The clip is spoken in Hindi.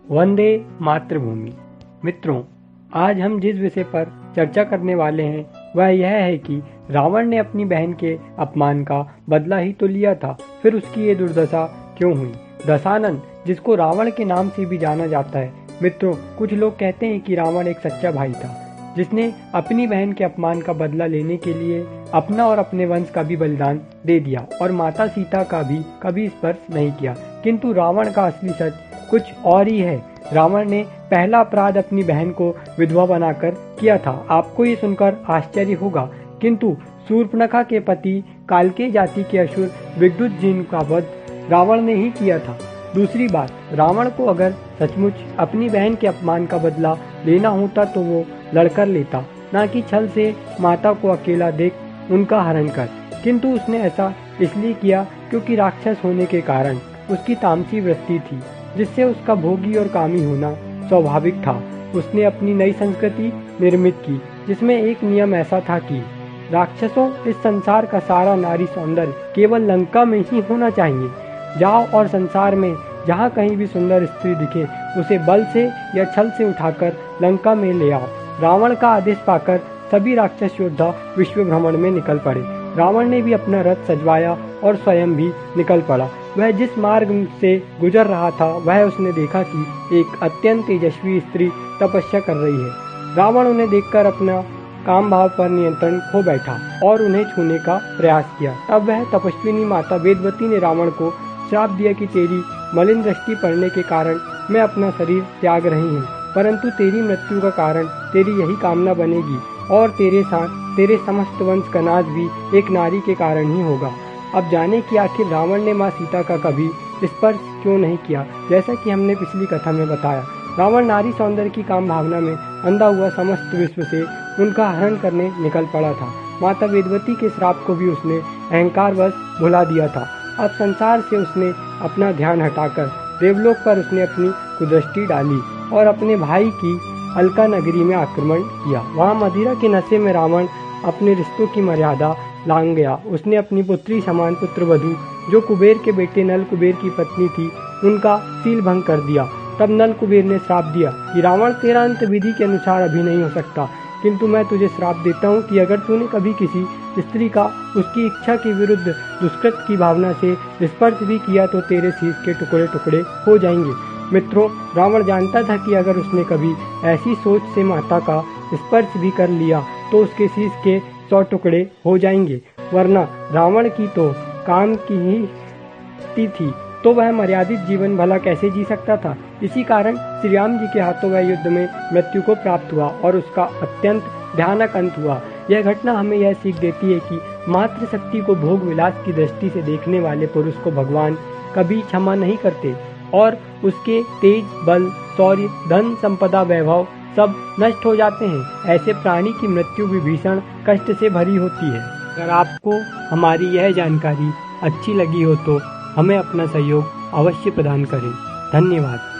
वंदे मातृभूमि। मित्रों, आज हम जिस विषय पर चर्चा करने वाले हैं वह यह है कि रावण ने अपनी बहन के अपमान का बदला ही तो लिया था, फिर उसकी ये दुर्दशा क्यों हुई। दशानन, जिसको रावण के नाम से भी जाना जाता है। मित्रों, कुछ लोग कहते हैं कि रावण एक सच्चा भाई था जिसने अपनी बहन के अपमान का बदला लेने के लिए अपना और अपने वंश का भी बलिदान दे दिया और माता सीता का भी कभी स्पर्श नहीं किया। किंतु रावण का असली सच कुछ और ही है। रावण ने पहला अपराध अपनी बहन को विधवा बनाकर किया था। आपको ये सुनकर आश्चर्य होगा, किंतु शूर्पणखा के पति कालके जाति के असुर विद्युत जी का वध रावण ने ही किया था। दूसरी बात, रावण को अगर सचमुच अपनी बहन के अपमान का बदला लेना होता तो वो लड़कर लेता, ना कि छल से माता को अकेला देख उनका हरण कर। किंतु उसने ऐसा इसलिए किया क्योंकि राक्षस होने के कारण उसकी तामसी वृत्ति थी, जिससे उसका भोगी और कामी होना स्वाभाविक था। उसने अपनी नई संस्कृति निर्मित की, जिसमें एक नियम ऐसा था कि राक्षसों, इस संसार का सारा नारी सौंदर्य केवल लंका में ही होना चाहिए। जाओ और संसार में जहाँ कहीं भी सुंदर स्त्री दिखे उसे बल से या छल से उठाकर लंका में ले आओ। रावण का आदेश पाकर सभी राक्षस योद्धा विश्व भ्रमण में निकल पड़े। रावण ने भी अपना रथ सजवाया और स्वयं भी निकल पड़ा। वह जिस मार्ग से गुजर रहा था वह उसने देखा कि एक अत्यंत तेजस्वी स्त्री तपस्या कर रही है। रावण उन्हें देखकर अपना काम भाव पर नियंत्रण खो बैठा और उन्हें छूने का प्रयास किया। तब वह तपस्विनी माता वेदवती ने रावण को श्राप दिया कि तेरी मलिन दृष्टि पड़ने के कारण मैं अपना शरीर त्याग रही हूँ, परंतु तेरी मृत्यु का कारण तेरी यही कामना बनेगी और तेरे साथ तेरे समस्त वंश का नाश भी एक नारी के कारण ही होगा। अब जाने कि आखिर रावण ने माँ सीता का कभी स्पर्श क्यों नहीं किया। जैसा कि हमने पिछली कथा में बताया, रावण नारी सौंदर्य की काम भावना में अंधा हुआ समस्त विश्व से उनका हरण करने निकल पड़ा था। माता वेदवती के श्राप को भी उसने अहंकारवश भुला दिया था। अब संसार से उसने अपना ध्यान हटाकर देवलोक पर उसने अपनी कुदृष्टि डाली और अपने भाई की अलका नगरी में आक्रमण किया। वहाँ मदिरा के नशे में रावण अपने रिश्तों की मर्यादा लांघ गया। उसने अपनी पुत्री समान पुत्रवधू, जो कुबेर के बेटे नल कुबेर की पत्नी थी, उनका सील भंग कर दिया। तब नल कुबेर ने श्राप दिया कि रावण, तेरा अंत विधि के अनुसार अभी नहीं हो सकता, किंतु मैं तुझे श्राप देता हूँ कि अगर तूने कभी किसी स्त्री का उसकी इच्छा के विरुद्ध दुष्कृत की भावना से स्पर्श भी किया तो तेरे शीश के टुकड़े टुकड़े हो जाएंगे। मित्रों, रावण जानता था कि अगर उसने कभी ऐसी सोच से माता का स्पर्श भी कर लिया तो उसके शीश के 100 टुकड़े हो जाएंगे, वरना रावण की तो काम की ही थी तो वह मर्यादित जीवन भला कैसे जी सकता था। इसी कारण श्री राम जी के हाथों वह युद्ध में मृत्यु को प्राप्त हुआ और उसका अत्यंत भयानक अंत हुआ। यह घटना हमें यह सीख देती है कि मातृशक्ति को भोग विलास की दृष्टि से देखने वाले पुरुष को भगवान कभी क्षमा नहीं करते और उसके तेज, बल, शौर्य, धन, संपदा, वैभव सब नष्ट हो जाते हैं। ऐसे प्राणी की मृत्यु भी भीषण कष्ट से भरी होती है। अगर आपको हमारी यह जानकारी अच्छी लगी हो तो हमें अपना सहयोग अवश्य प्रदान करें। धन्यवाद।